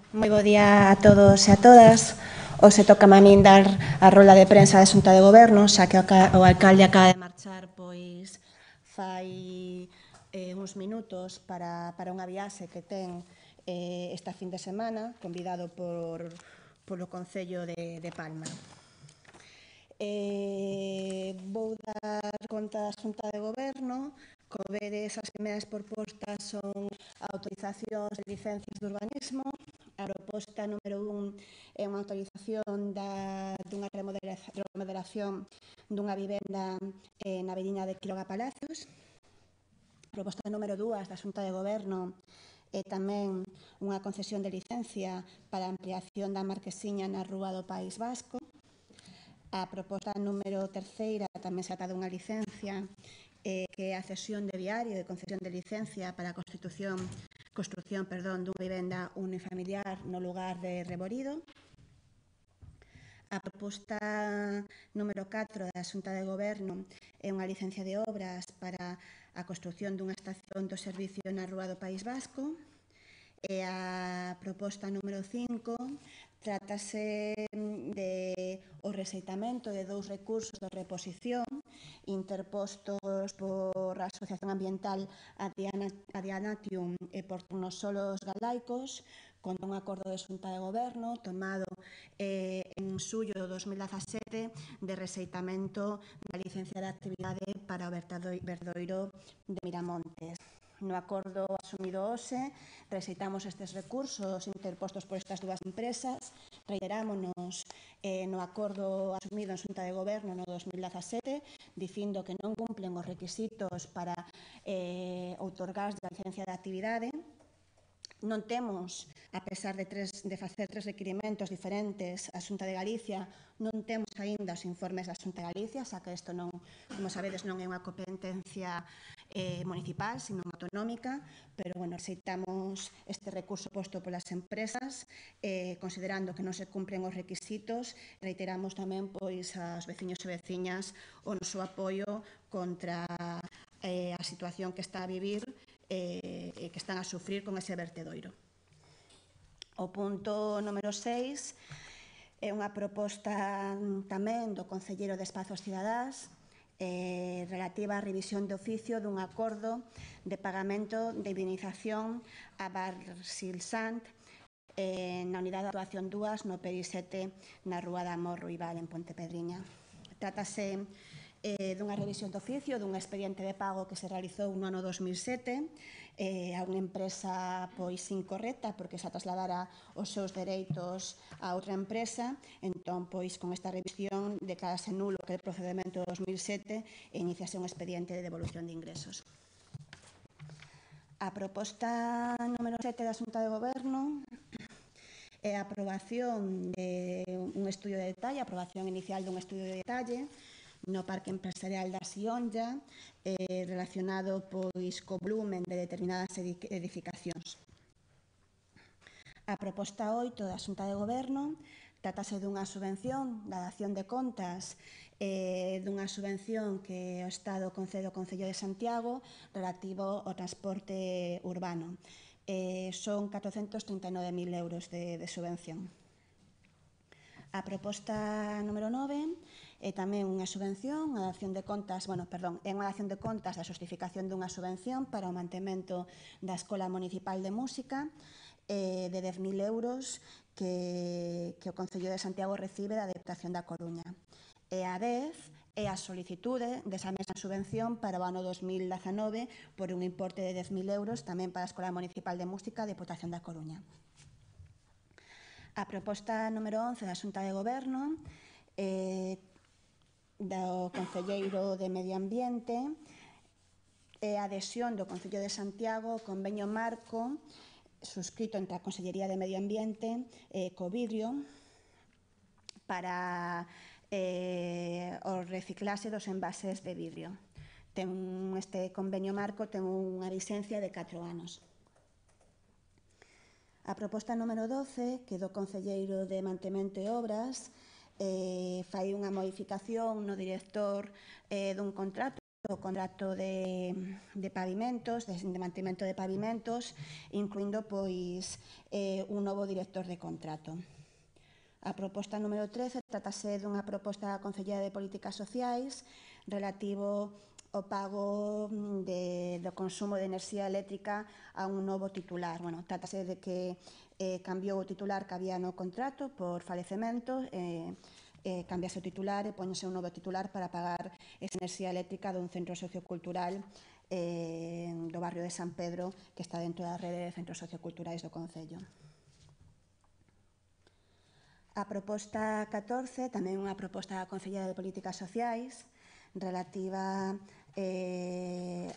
Moi bo día a todos e a todas. Hoxe toca a min dar a rola de prensa da Xunta de Goberno, xa que o alcalde acaba de marchar, pois fai uns minutos para unha viaxe que ten esta fin de semana, convidado polo Concello de Palma. Vou dar conta da Xunta de Goberno. Como vedes, as primeiras propostas son autorizacións de licencias de urbanismo. A proposta número 1 é unha autorización dunha remodelación dunha vivenda na Avenida de Quiroga Palacios. A proposta número 2 da Xunta de Goberno é tamén unha concesión de licencia para a ampliación da marquesiña na Rúa do País Vasco. A proposta número 3 tamén se trata dunha licencia que é a cesión de viario e concesión de licencia para a construción dunha vivenda unifamiliar no lugar de Reborido. A proposta número 4 da Xunta de Goberno é unha licencia de obras para a construción dunha estación do servicio na Rúa do País Vasco. E a proposta número 5 trátase o rexeitamento de 2 recursos de reposición interpostos por a Asociación Ambiental Adianatium e por Tornosolos Galaicos, con un acordo de Xunta de Goberno tomado en xullo de 2017 de rexeitamento da licencia de actividade para o verdoiro de Miramontes. No acordo asumido hoxe, rexeitamos estes recursos interpostos por estas dúas empresas, reiterámonos no acordo asumido en Xunta de Goberno no 2017, dicindo que non cumplen os requisitos para outorgar a licencia de actividade. Non temos, a pesar de facer 3 requirimentos diferentes á Xunta de Galicia, non temos aínda os informes da Xunta de Galicia, xa que isto non, como sabedes, non é unha competencia municipal, sino autonómica, pero, rexeitamos este recurso posto polas empresas, considerando que non se cumpren os requisitos. Reiteramos tamén, pois, aos veciños e veciñas o noso apoio contra a situación que está a vivir e que están a sufrir con ese vertedoiro. O punto número 6 é unha proposta tamén do Concelleiro de Espazos Cidadás relativa á revisión de oficio dun acordo de pagamento de indemnización a Barsilsant na unidade de actuación 2 no PERI 7 na Rúa da Amor Ruibal en Pontepedriña. Trátase dunha revisión de oficio dun expediente de pago que se realizou no ano 2007 a unha empresa pois incorrecta porque se trasladara os seus dereitos a outra empresa. Entón, pois, con esta revisión declarase nulo aquel procedemento de 2007 e iniciase un expediente de devolución de ingresos. A proposta número 7 da Xunta de Goberno é a aprobación de un estudio de detalle, a aprobación inicial dun estudio de detalle no Parque Empresarial da Sionlla relacionado pois co volumen de determinadas edificacións. A proposta 8 da Xunta de Goberno trátase dunha subvención da dación de contas dunha subvención que o Estado concede ao Concello de Santiago relativo ao transporte urbano. Son 439.000 euros de subvención. A proposta número 9 é tamén unha subvención, a dación de contas, é unha dación de contas da xustificación dunha subvención para o mantemento da Escola Municipal de Música de 10.000 euros que o Concello de Santiago recibe da Deputación da Coruña. E a vez é a solicitude desa mesma subvención para o ano 2019 por un importe de 10.000 euros tamén para a Escola Municipal de Música da Deputación da Coruña. A proposta número 11 da Xunta de Goberno do Concelleiro de Medio Ambiente é a adhesión do Concello de Santiago ao convenio marco suscrito entre a Consellería de Medio Ambiente e Covidrio para o reciclaxe dos envases de vidrio. Este convenio marco ten unha vigencia de 4 anos. A proposta número 12, que do Concelleiro de Mantemento e Obras, fai unha modificación no director dun contrato o contrato de pavimentos, de mantemento de pavimentos, incluindo pois un novo director de contrato. A proposta número 13 tratase dunha proposta da Consellería de Políticas Sociais relativo ao pago do consumo de enerxía eléctrica a un novo titular. Bueno, trátase de que cambiou o titular que había no contrato por falecemento, cambiase o titular e póñese un novo titular para pagar esa enerxía eléctrica dun centro sociocultural do barrio de San Pedro, que está dentro da rede de centros socioculturais do Concello. A proposta 14, tamén unha proposta da Consellería de Políticas Sociais, relativa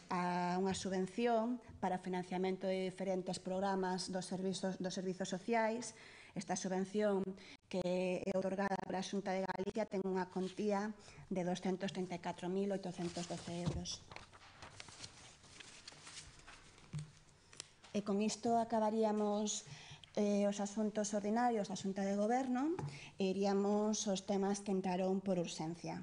a unha subvención para o financiamento de diferentes programas dos servizos sociais. Esta subvención, que é otorgada pola Xunta de Galicia, ten unha contía de 234.812 euros. E con isto acabaríamos os asuntos ordinarios da Xunta de Goberno e iríamos aos temas que entraron por urxencia.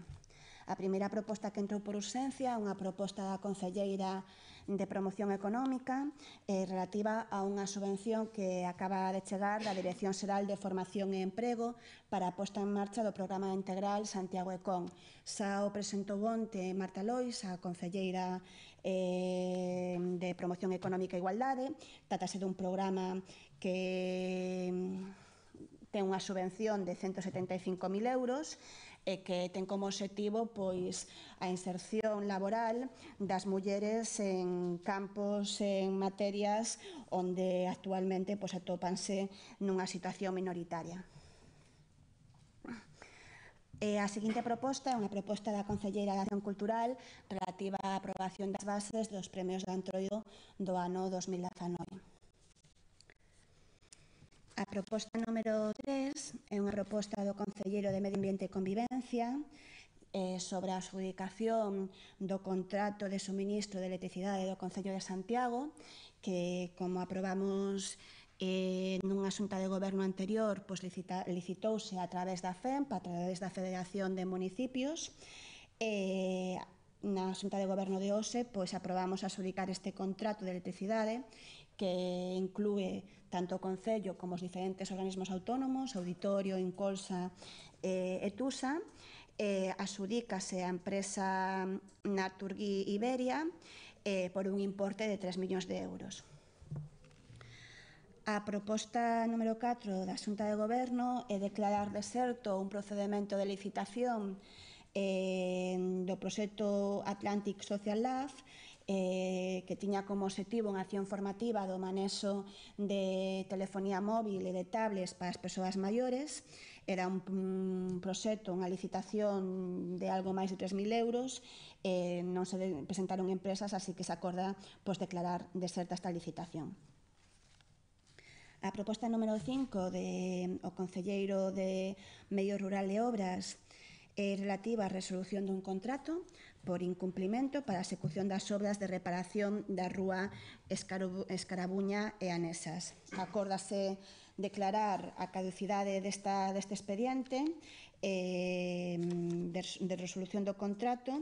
A primeira proposta que entrou por urxencia é unha proposta da Conselleira de Promoción Económica relativa a unha subvención que acaba de chegar da Dirección Xeral de Formación e Emprego para a posta en marcha do programa integral Santiago Econ. Xa o presentou onte Marta Lois, a Conselleira de Promoción Económica e Igualdade. Trátase dun programa que ten unha subvención de 175.000 euros e que ten como obxectivo pois a inserción laboral das mulleres en campos, en materias onde actualmente pois atópanse nunha situación minoritaria. A seguinte proposta é unha proposta da Conselleira de Acción Cultural relativa á aprobación das bases dos premios de Antroido do ano 2019. A proposta número 3 é unha proposta do Concelleiro de Medio Ambiente e Convivencia sobre a adxudicación do contrato de suministro de electricidade do Concello de Santiago, que, como aprobamos nunha xunta de goberno anterior, pois licitouse a través da FEMP, a través da Federación de Municipios. Na xunta de goberno de hoxe pois aprobamos adxudicar este contrato de electricidade, que inclúe tanto o Concello como os diferentes organismos autónomos, Auditorio, Incolsa e Tusa. Adxudícase a empresa Naturgy Iberia por un importe de 3 millóns de euros. A proposta número 4 da Xunta de Goberno é declarar deserto un procedemento de licitación do proxecto Atlantic Social Lab, que tiña como obxectivo unha acción formativa do manexo de telefonía móvil e de tablets para as persoas maiores. Era un proxecto, unha licitación de algo máis de 3.000 euros, non se presentaron empresas, así que se acorda declarar deserta esta licitación. A proposta número 5 do Concelleiro de Medio Rural e Obras é relativa á resolución dun contrato por incumplimento para a execución das obras de reparación da rúa Escarabuña e Anesas. Acórdase declarar a caducidade deste expediente de resolución do contrato.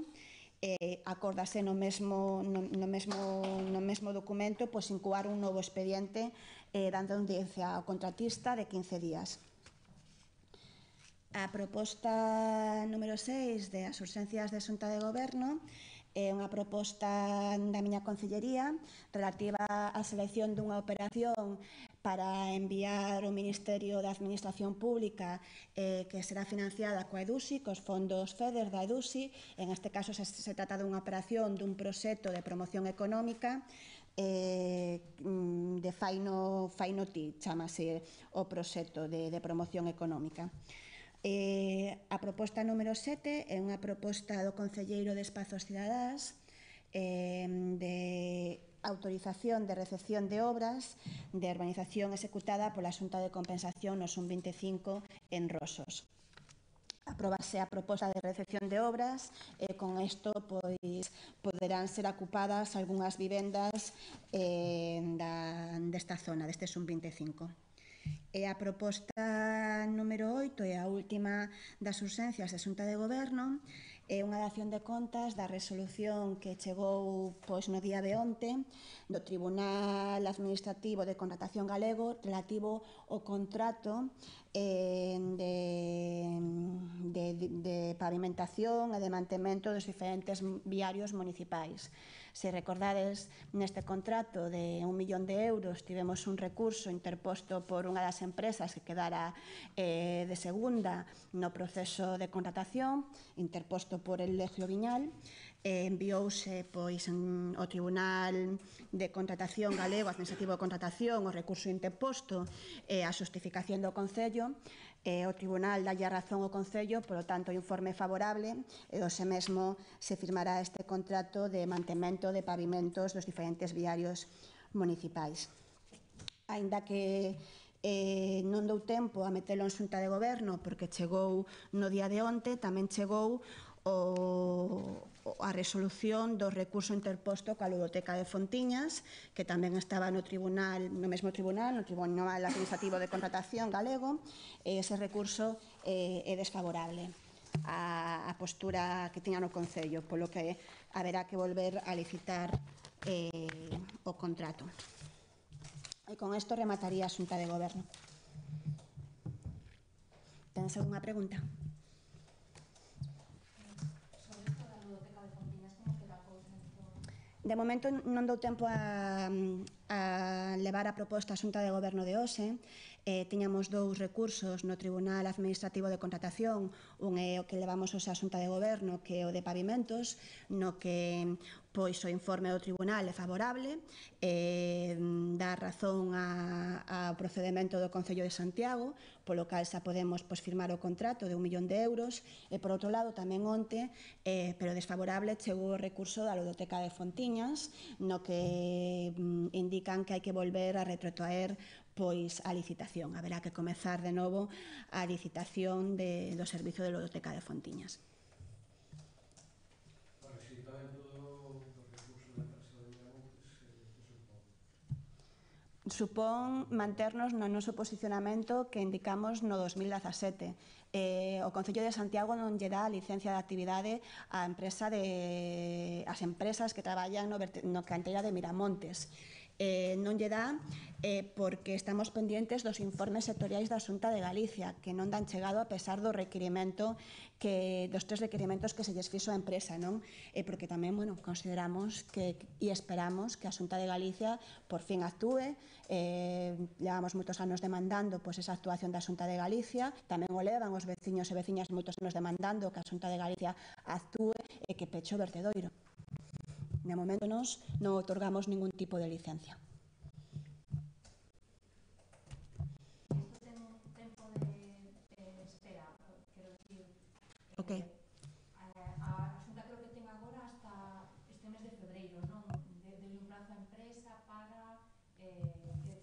Acórdase no mesmo documento incoar un novo expediente dando audiencia ao contratista de 15 días. A proposta número 6 das urxencias de Xunta de Goberno é unha proposta da miña concellería relativa á selección dunha operación para enviar ao Ministerio da Administración Pública que será financiada coa EDUSI, cos fondos FEDER da EDUSI. En este caso se trata dunha operación dun proxecto de promoción económica de Faino TI, chamase o proxecto de promoción económica. A proposta número 7 é unha proposta do Concelleiro de Espazos Cidadás de autorización de recepción de obras de urbanización executada pola Xunta de Compensación no SUN 25 en Roxos. Apróbase a proposta de recepción de obras e con isto poderán ser ocupadas algunhas vivendas desta zona, deste SUN 25. E a proposta número 8 é a última das urxencias da Xunta de Goberno, É unha dación de contas da resolución que chegou no día de onte do Tribunal Administrativo de Contratación Galego relativo ao contrato de pavimentación e de mantemento dos diferentes viarios municipais. Se recordades, neste contrato de 1 millón de euros tivemos un recurso interposto por unha das empresas que quedara de segunda no proceso de contratación, interposto por el Legio Viñal. Enviouse ao Tribunal de Contratación Galego, Administrativo de Contratación, o recurso interposto e a xustificación do Concello. O Tribunal dalle a razón ao Concello, polo tanto, o informe favorable e hoxe mesmo se firmará este contrato de mantemento de pavimentos dos diferentes viarios municipais. Aínda que non dou tempo a metelo en xunta de goberno porque chegou no día de onte, tamén chegou a resolución do recurso interposto coa Ludoteca de Fontiñas, que tamén estaba no mesmo tribunal, no Tribunal Administrativo de Contratación galego, e ese recurso é desfavorable a postura que tiña no Concello, polo que haberá que volver a licitar o contrato. E con isto remataría a xunta de goberno. Tens algunha pregunta? Sobre isto da Ludoteca de Fontiñas, como queda a cousa? De momento non dou tempo a levar a proposta a xunta de goberno de hoxe. Tiñamos dous recursos no Tribunal Administrativo de Contratación. Un é o que levamos hoxe a xunta de goberno, que é o de pavimentos, no que o informe do tribunal é favorable, dá razón ao procedemento do Concello de Santiago, polo cal xa podemos firmar o contrato de 1 millón de euros, e por outro lado tamén onte, pero desfavorable, chegou o recurso da Ludoteca de Fontiñas, no que indican que hai que volver a retrotraer a licitación. Haberá que comezar de novo a licitación do servizo de Ludoteca de Fontiñas. O rexeitamento do recurso da empresa de Miramontes, que supón? Supón manternos no noso posicionamento que indicamos no 2017. O Concello de Santiago non lle dá a licencia de actividade ás empresas que traballan no canteira de Miramontes. Non lle dá porque estamos pendientes dos informes sectoriais da Xunta de Galicia, que non dan chegado a pesar dos 3 requerimentos que se lles fixo a empresa, non? Porque tamén, consideramos e esperamos que a Xunta de Galicia por fin actúe. Levamos moitos anos demandando esa actuación da Xunta de Galicia, tamén o levan os veciños e veciñas moitos anos demandando que a Xunta de Galicia actúe e que peche o vertedoiro. De momento nos non otorgamos ningún tipo de licencia. Isto ten un tempo de espera, quero dicir... Ok. A Xunta creo que ten agora hasta este mes de febreiro, non? Deu un prazo a empresa para que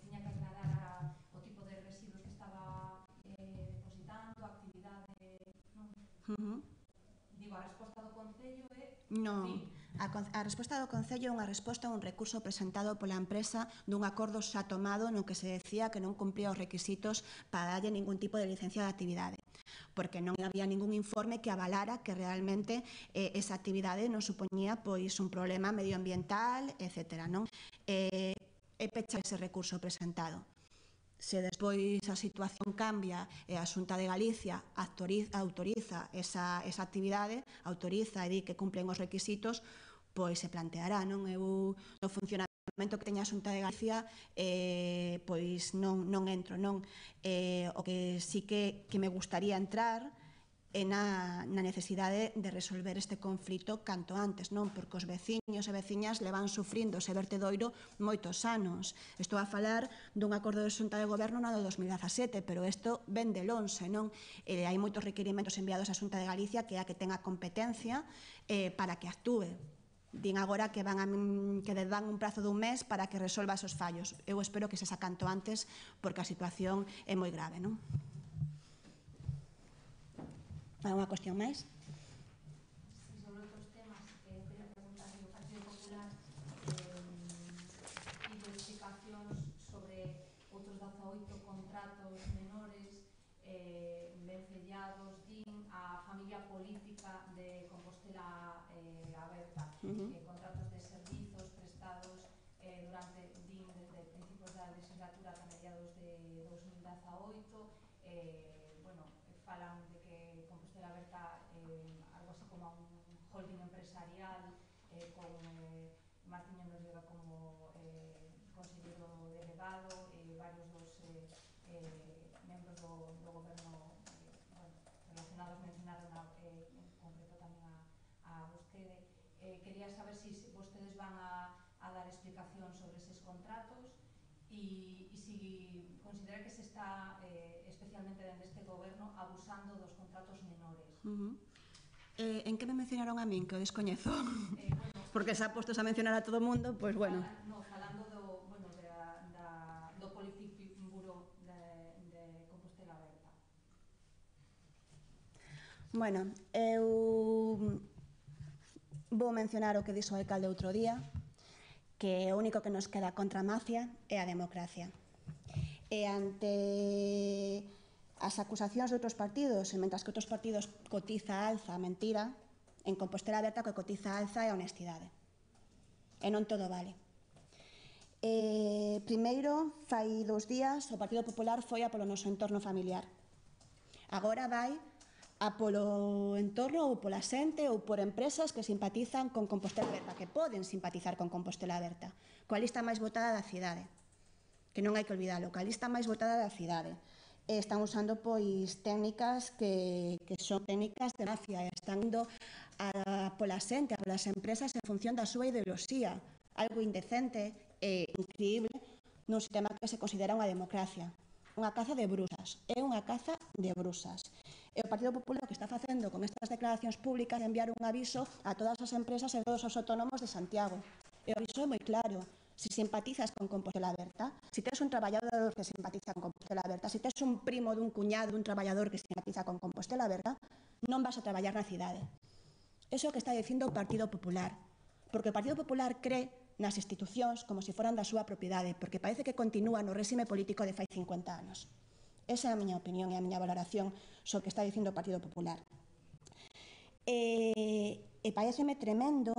tiña que aclarar o tipo de residuos que estaba depositando, a actividade, non? Digo, a resposta do Concello é... Non, a resposta do Concello é unha resposta a un recurso presentado pola empresa dun acordo xa tomado no que se decía que non cumpría os requisitos para darlle ningún tipo de licencia de actividade, porque non había ningún informe que avalara que realmente esa actividade non supoñía un problema medioambiental, etc. É pechar ese recurso presentado. Se despois a situación cambia e a Xunta de Galicia autoriza esa actividade, autoriza e di que cumplen os requisitos, se planteará, non? Eu, no funcionamento que teña a Xunta de Galicia, non entro, non? O que sí que me gustaría entrar é na necesidade de resolver este conflito canto antes, non? Porque os veciños e veciñas levan sufrindo ese vertedoiro moitos anos. Estou a falar dun acordo de Xunta de Goberno no 2017, pero isto ven de lonxe, non? Hai moitos requerimentos enviados á Xunta de Galicia que é a que ten a competencia para que actúe. Din agora que dan un prazo dun mes para que resolva esos fallos. Eu espero que se sa canto antes porque a situación é moi grave, non? Alguna cuestión máis? Si, sobre outros temas, quería preguntar se o Partido Popular pide explicacións sobre outros 18 contratos menores vencellados, din, a familia política de Compostela Praza 8, bueno, falan de que Compostela Aberta algo así como un holding empresarial con Martiño Noriega como conselleiro delegado e varios dos membros do goberno bueno, relacionados mencionaron en concreto tamén a vostede. Quería saber se vostedes van a dar explicación sobre eses contratos e si considera que se está, especialmente dende este goberno, abusando dos contratos menores. En que me mencionaron a min, que o descoñezo? Bueno, Porque se ha postos a mencionar a todo o mundo, pois bueno. Falando do Politic Bureau de Compostela Aberta. Bueno, eu vou mencionar o que dixo o alcalde outro día, que o único que nos queda contra a mafia é a democracia. E ante as acusacións de outros partidos, e mentras que outros partidos cotiza alza a mentira, en Compostela Aberta o que cotiza alza é a honestidade. E non todo vale. Primeiro, fai 2 días, o Partido Popular foi a polo noso entorno familiar. Agora vai a polo entorno ou pola xente ou por empresas que simpatizan con Compostela Aberta, que poden simpatizar con Compostela Aberta, coa lista máis votada da cidade, que non hai que olvidalo, coa lista máis votada da cidade. Están usando pois técnicas que son técnicas de mafia, están indo pola xente, polas empresas en función da súa ideoloxía, algo indecente e increíble nun sistema que se considera unha democracia. Unha caza de brusas, é unha caza de brusas. E o Partido Popular o que está facendo con estas declaracións públicas é enviar un aviso a todas as empresas e todos os autónomos de Santiago. E o aviso é moi claro. Si simpatizas con Compostela Aberta, si tes un traballador que simpatiza con Compostela Aberta, si tes un primo dun cuñado dun traballador que simpatiza con Compostela Aberta, non vas a traballar na cidade. Eso é o que está dicindo o Partido Popular. Porque o Partido Popular cree nas institucións como se foran da súa propiedade, porque parece que continúa no réxime político de fai 50 anos. Esa é a miña opinión e a miña valoración sobre o que está dicindo o Partido Popular. E pareceme tremendo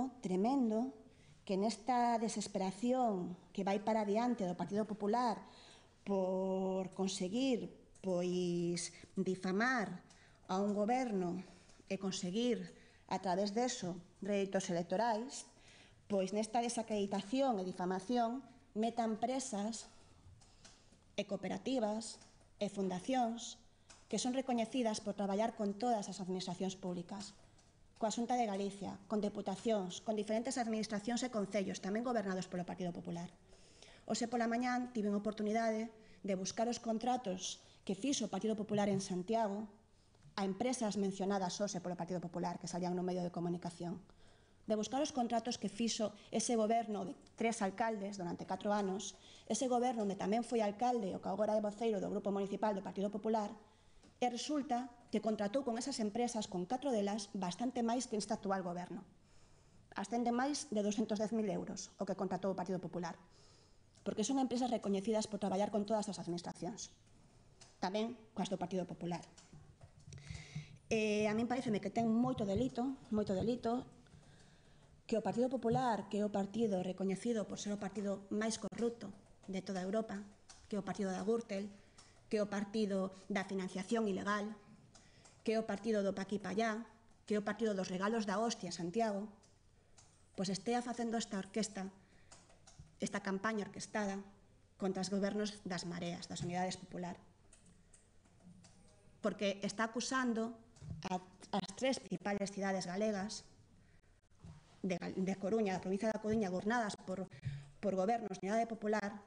que nesta desesperación que vai para adiante do Partido Popular por conseguir pois difamar a un goberno e conseguir a través deso réditos electorais, pois nesta desacreditación e difamación metan presas e cooperativas e fundacións que son recoñecidas por traballar con todas as administracións públicas, coa Xunta de Galicia, con deputacións, con diferentes administracións e concellos, tamén gobernados polo Partido Popular. Hoxe pola mañán tiven oportunidade de buscar os contratos que fixo o Partido Popular en Santiago a empresas mencionadas hoxe polo Partido Popular que salían no medio de comunicación, de buscar os contratos que fixo ese goberno de 3 alcaldes durante 4 anos, ese goberno onde tamén foi alcalde o que agora é voceiro do Grupo Municipal do Partido Popular, e resulta que contratou con esas empresas, con 4 delas, bastante máis que este actual goberno. Ascende máis de 210.000 euros o que contratou o Partido Popular, porque son empresas recoñecidas por traballar con todas as administracións, tamén coas do Partido Popular. A min pareceme que ten moito delito, que o Partido Popular, que é o partido recoñecido por ser o partido máis corrupto de toda Europa, que é o partido da Gürtel, que é o partido da financiación ilegal, que é o partido do pa aquí pa allá, que é o partido dos regalos da hostia en Santiago, pois estea facendo esta orquesta, esta campaña orquestada contra os gobernos das mareas, das unidades popular. Porque está acusando as 3 principales cidades galegas de Coruña, da provincia da Coruña, gobernadas por gobernos de unidade popular,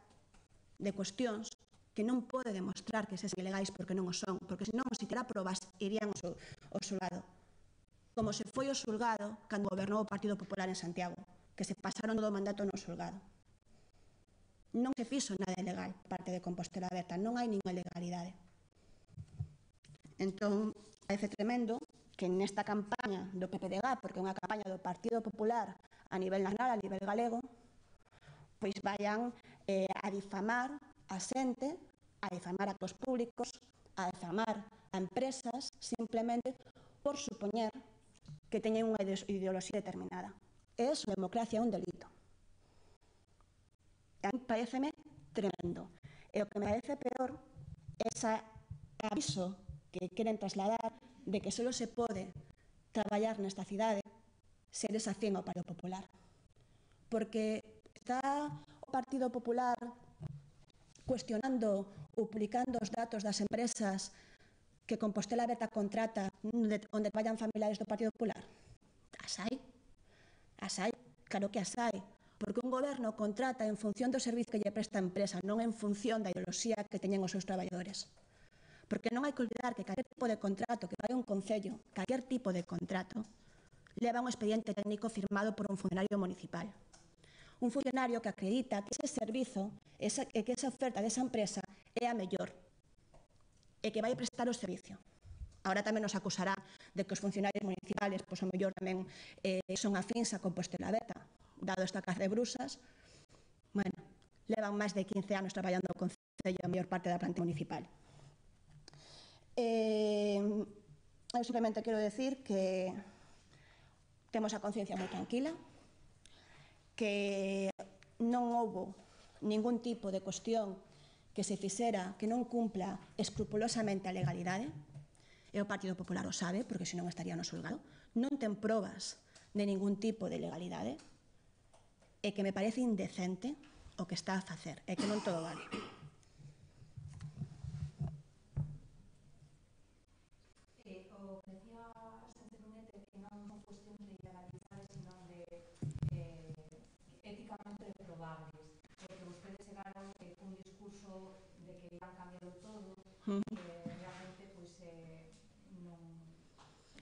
de cuestións que non pode demostrar que sesen ilegais porque non o son, porque senón, se terá probas, irían ao xulgado. Como se foi o xulgado cando gobernou o Partido Popular en Santiago, que se pasaron todo o mandato no xulgado. Non se fixo nada ilegal parte de Compostela Aberta, non hai ninguna ilegalidade. Entón, parece tremendo que nesta campaña do PPDG, porque é unha campaña do Partido Popular a nivel nacional, a nivel galego, pois vayan a difamar a xente, a difamar actos públicos, a difamar a empresas, simplemente por supoñer que teñen unha ideoloxía determinada. E iso, a democracia, é un delito. A mí pareceme tremendo. E o que me parece peor ese aviso que queren trasladar de que só se pode traballar nesta cidade se eres afín ao Partido Popular. Porque está o Partido Popular cuestionando ou publicando os datos das empresas que Compostela Aberta contrata onde traballan familiares do Partido Popular? As hai, claro que as hai, porque un goberno contrata en función do servizo que lle presta a empresa, non en función da ideoloxía que teñen os seus traballadores. Porque non hai que olvidar que calquer tipo de contrato que vai a un concello, calquer tipo de contrato, leva un expediente técnico firmado por un funcionario municipal. Un funcionario que acredita que ese servizo, que esa oferta desa empresa é a mellor e que vai prestar o servicio. Ahora tamén nos acusará de que os funcionarios municipales, pois o mellor tamén son afíns a Compostela Aberta, dado esta caza de brusas. Bueno, levan máis de 15 anos traballando no concello a maior parte da planta municipal. Eu simplemente quero decir que temos a conciencia moi tranquila, que non houbo ningún tipo de cuestión que se fixera que non cumpla escrupulosamente a legalidade, e o Partido Popular o sabe, porque senón estaría no xulgado, non ten probas de ningún tipo de legalidade, e que me parece indecente o que está a facer, e que non todo vale. O que decía Sánchez Brunete que non son cuestións de ilegalidade, senón de éticamente reprobables, porque vostedes chegaron cun discurso de que iban cambiando todo, realmente non...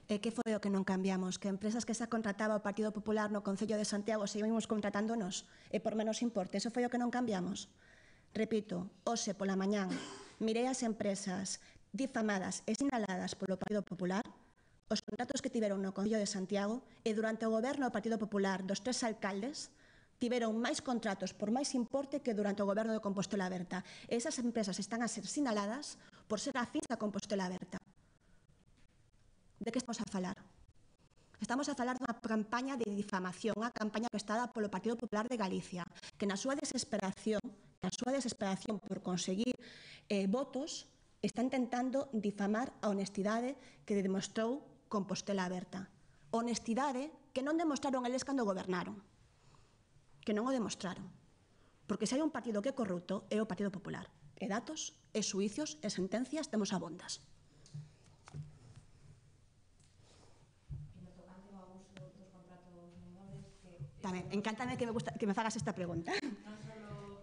E que foi o que non cambiamos? Que empresas que xa contrataba o Partido Popular no Concello de Santiago seguimos contratándonos e por menos importe. Eso foi o que non cambiamos. Repito, hoxe pola mañán mirei as empresas difamadas e sinaladas polo Partido Popular, os contratos que tiveron no Concello de Santiago, e durante o goberno do Partido Popular dos 3 alcaldes tiveron máis contratos por máis importe que durante o goberno de Compostela Aberta. E esas empresas están a ser sinaladas por ser afíns a Compostela Aberta. De que estamos a falar? Estamos a falar dunha campaña de difamación, unha campaña orquestada polo Partido Popular de Galicia, que na súa desesperación por conseguir votos, está intentando difamar a honestidade que demostrou Compostela Aberta. Honestidade que non demostraron eles cando gobernaron, que non o demostraron. Porque se hai un partido que é corrupto é o Partido Popular. E datos, e xuicios, e sentencias temos abondas. Tamén, encántame que me fagas esta pregunta.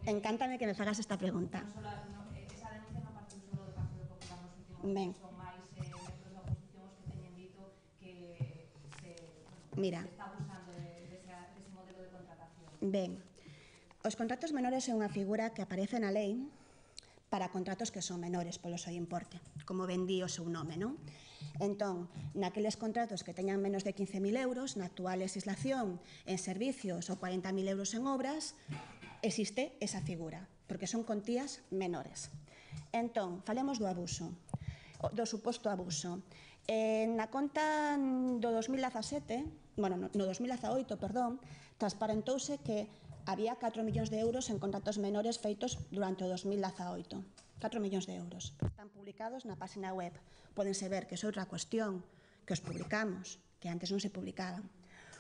Encántame que me fagas esta pregunta. Esa denuncia non partiu solo do Partido Popular nos últimos Ben. son máis membros da oposición os que teñen dito que se está abusando dese modelo de contratación. Ben, os contratos menores é unha figura que aparece na lei para contratos que son menores polo seu importe, como ben di o seu nome, non? Entón, naqueles contratos que teñan menos de 15.000 euros, na actual legislación en servicios ou 40.000 euros en obras, existe esa figura, porque son contías menores. Entón, falemos do abuso, do suposto abuso. Na conta do 2017, no 2018, perdón, transparentouse que había 4 millóns de euros en contratos menores feitos durante o 2018. 4 millóns de euros. Están publicados na página web. Pódense ver que é outra cuestión que os publicamos, que antes non se publicaban.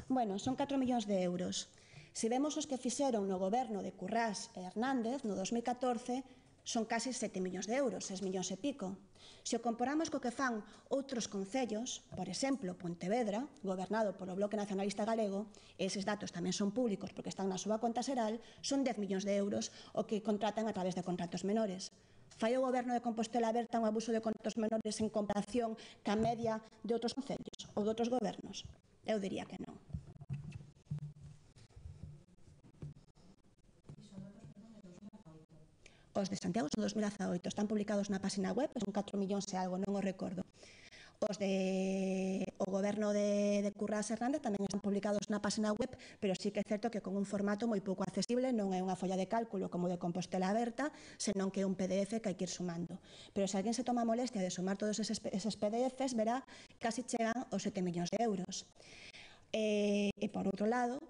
Bueno, son 4 millóns de euros. Se vemos os que fixeron no goberno de Currás e Hernández, no 2014, son case 7 millóns de euros, 6 millóns e pico. Se o comparamos co que fan outros concellos, por exemplo, Pontevedra, gobernado polo Bloque Nacionalista Galego, eses datos tamén son públicos porque están na súa conta xeral, son 10 millóns de euros o que contratan a través de contratos menores. Fai o goberno de Compostela Aberta un abuso de contratos menores en comparación ca media de outros concellos ou de outros gobernos? Eu diría que non. Os de Santiago son 2018, están publicados na página web, son 4 millóns e algo, non o recordo. Os o goberno de Currás Hernández tamén están publicados na página web, pero sí que é certo que con un formato moi pouco accesible, non é unha folla de cálculo como de Compostela Aberta, senón que é un PDF que hai que ir sumando. Pero se alguén se toma a molestia de sumar todos eses PDFs, verá que casi chegan aos 7 millóns de euros. E por outro lado,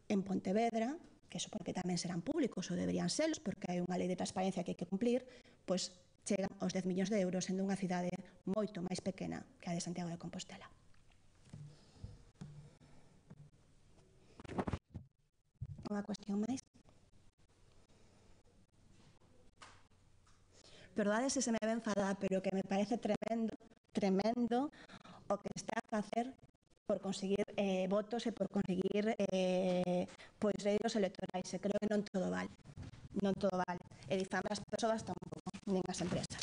en Pontevedra, que supón que tamén serán públicos ou deberían selos, porque hai unha lei de transparencia que hai que cumplir, pois chegan aos 10 millóns de euros, sendo unha cidade moito máis pequena que a de Santiago de Compostela. Unha cuestión máis? Perdade se me ve enfadada, pero que me parece tremendo o que está a facer por conseguir votos e por conseguir pois réditos electorais. E creo que non todo vale. E difamar as persoas tampouco, nin as empresas.